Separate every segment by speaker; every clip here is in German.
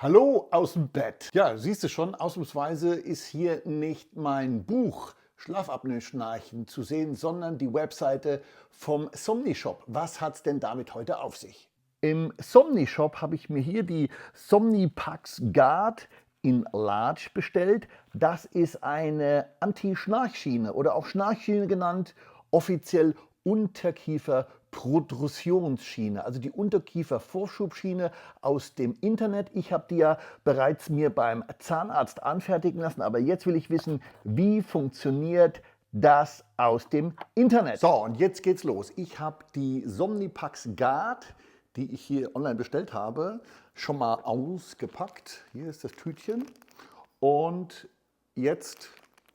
Speaker 1: Hallo aus dem Bett. Ja, siehst du schon, ausnahmsweise ist hier nicht mein Buch Schlafapnoe-Schnarchen zu sehen, sondern die Webseite vom Somnishop. Was hat's denn damit heute auf sich? Im Somnishop habe ich mir hier die Somnipax Guard in Large bestellt. Das ist eine Anti-Schnarchschiene oder auch Schnarchschiene genannt, offiziell Unterkiefer-Protrusionsschiene, also die Unterkiefer-Vorschubschiene aus dem Internet. Ich habe die ja bereits mir beim Zahnarzt anfertigen lassen, aber jetzt will ich wissen, wie funktioniert das aus dem Internet. So, und jetzt geht's los. Ich habe die Somnipax Guard, die ich hier online bestellt habe, schon mal ausgepackt. Hier ist das Tütchen. Und jetzt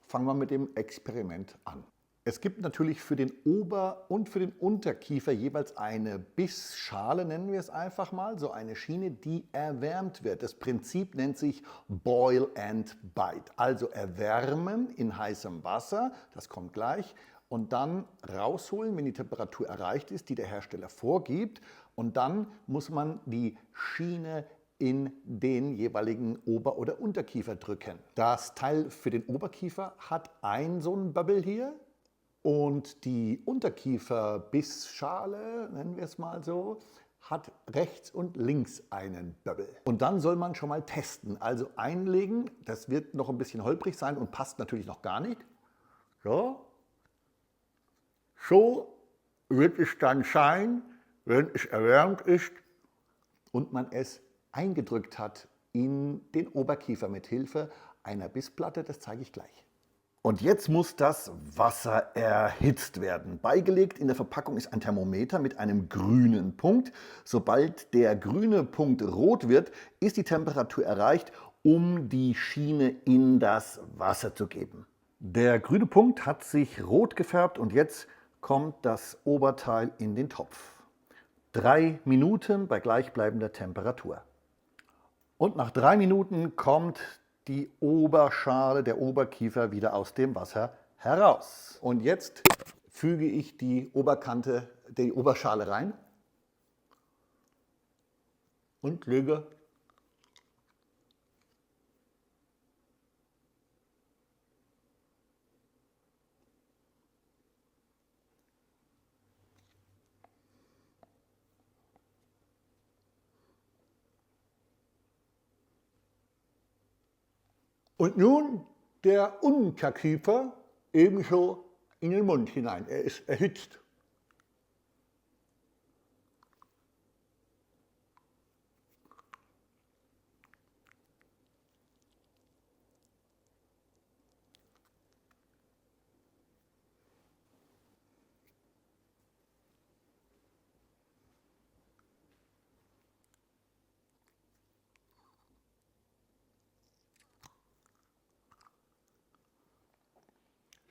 Speaker 1: fangen wir mit dem Experiment an. Es gibt natürlich für den Ober- und für den Unterkiefer jeweils eine Bissschale, nennen wir es einfach mal, so eine Schiene, die erwärmt wird. Das Prinzip nennt sich Boil and Bite, also erwärmen in heißem Wasser, das kommt gleich, und dann rausholen, wenn die Temperatur erreicht ist, die der Hersteller vorgibt, und dann muss man die Schiene in den jeweiligen Ober- oder Unterkiefer drücken. Das Teil für den Oberkiefer hat so ein Bubble hier. Und die Unterkiefer-Bissschale, nennen wir es mal so, hat rechts und links einen Bubble. Und dann soll man schon mal testen, also einlegen. Das wird noch ein bisschen holprig sein und passt natürlich noch gar nicht. So wird es dann sein, wenn es erwärmt ist und man es eingedrückt hat in den Oberkiefer mit Hilfe einer Bissplatte. Das zeige ich gleich. Und jetzt muss das Wasser erhitzt werden. Beigelegt in der Verpackung ist ein Thermometer mit einem grünen Punkt. Sobald der grüne Punkt rot wird, ist die Temperatur erreicht, um die Schiene in das Wasser zu geben. Der grüne Punkt hat sich rot gefärbt und jetzt kommt das Oberteil in den Topf. 3 Minuten bei gleichbleibender Temperatur. Und nach 3 Minuten kommt die Oberschale, der Oberkiefer wieder aus dem Wasser heraus. Und jetzt füge ich die Oberkante, die Oberschale rein und lege und nun der Unterkiefer ebenso in den Mund hinein. Er ist erhitzt.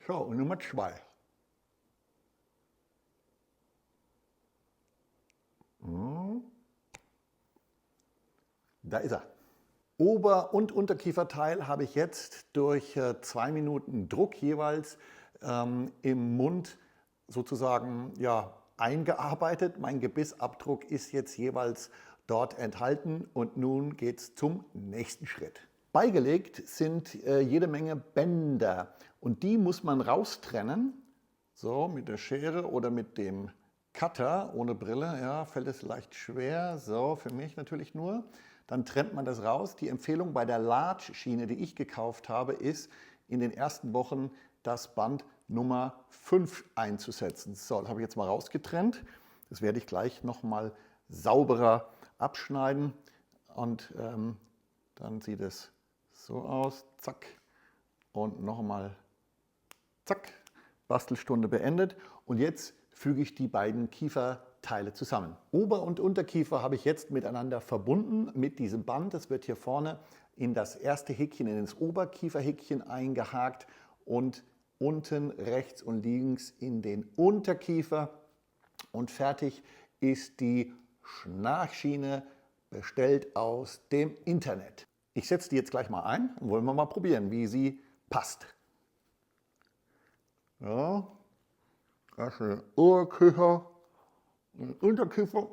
Speaker 1: So, und Nummer 2. Da ist er. Ober- und Unterkieferteil habe ich jetzt durch 2 Minuten Druck jeweils im Mund sozusagen eingearbeitet. Mein Gebissabdruck ist jetzt jeweils dort enthalten und nun geht es zum nächsten Schritt. Beigelegt sind jede Menge Bänder und die muss man raustrennen, so mit der Schere oder mit dem Cutter. Ohne Brille fällt es leicht schwer, so für mich natürlich nur. Dann trennt man das raus. Die Empfehlung bei der Large-Schiene, die ich gekauft habe, ist in den ersten Wochen das Band Nummer 5 einzusetzen. So, das habe ich jetzt mal rausgetrennt. Das werde ich gleich nochmal sauberer abschneiden und dann sieht es so aus, zack, und nochmal, zack, Bastelstunde beendet. Und jetzt füge ich die beiden Kieferteile zusammen. Ober- und Unterkiefer habe ich jetzt miteinander verbunden mit diesem Band. Das wird hier vorne in das erste Häkchen, in das Oberkieferhäkchen eingehakt und unten rechts und links in den Unterkiefer. Und fertig ist die Schnarchschiene, bestellt aus dem Internet. Ich setze die jetzt gleich mal ein und wollen wir mal probieren, wie sie passt. Ja, das ist der Oberkiefer, Unterkiefer.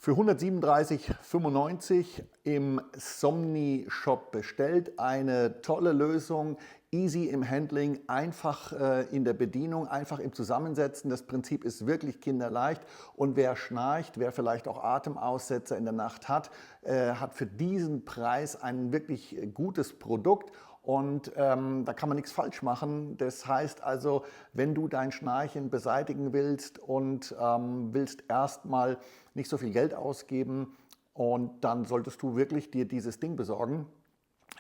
Speaker 1: Für 137,95 im Somni-Shop bestellt. Eine tolle Lösung, easy im Handling, einfach in der Bedienung, einfach im Zusammensetzen. Das Prinzip ist wirklich kinderleicht und wer schnarcht, wer vielleicht auch Atemaussetzer in der Nacht hat, hat für diesen Preis ein wirklich gutes Produkt. Und da kann man nichts falsch machen. Das heißt also, wenn du dein Schnarchen beseitigen willst und willst erstmal nicht so viel Geld ausgeben, und dann solltest du wirklich dir dieses Ding besorgen.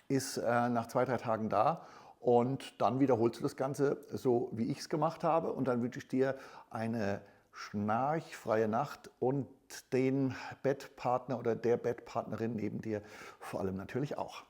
Speaker 1: Ist nach 2, 3 Tagen da und dann wiederholst du das Ganze so, wie ich es gemacht habe. Und dann wünsche ich dir eine schnarchfreie Nacht und den Bettpartner oder der Bettpartnerin neben dir vor allem natürlich auch.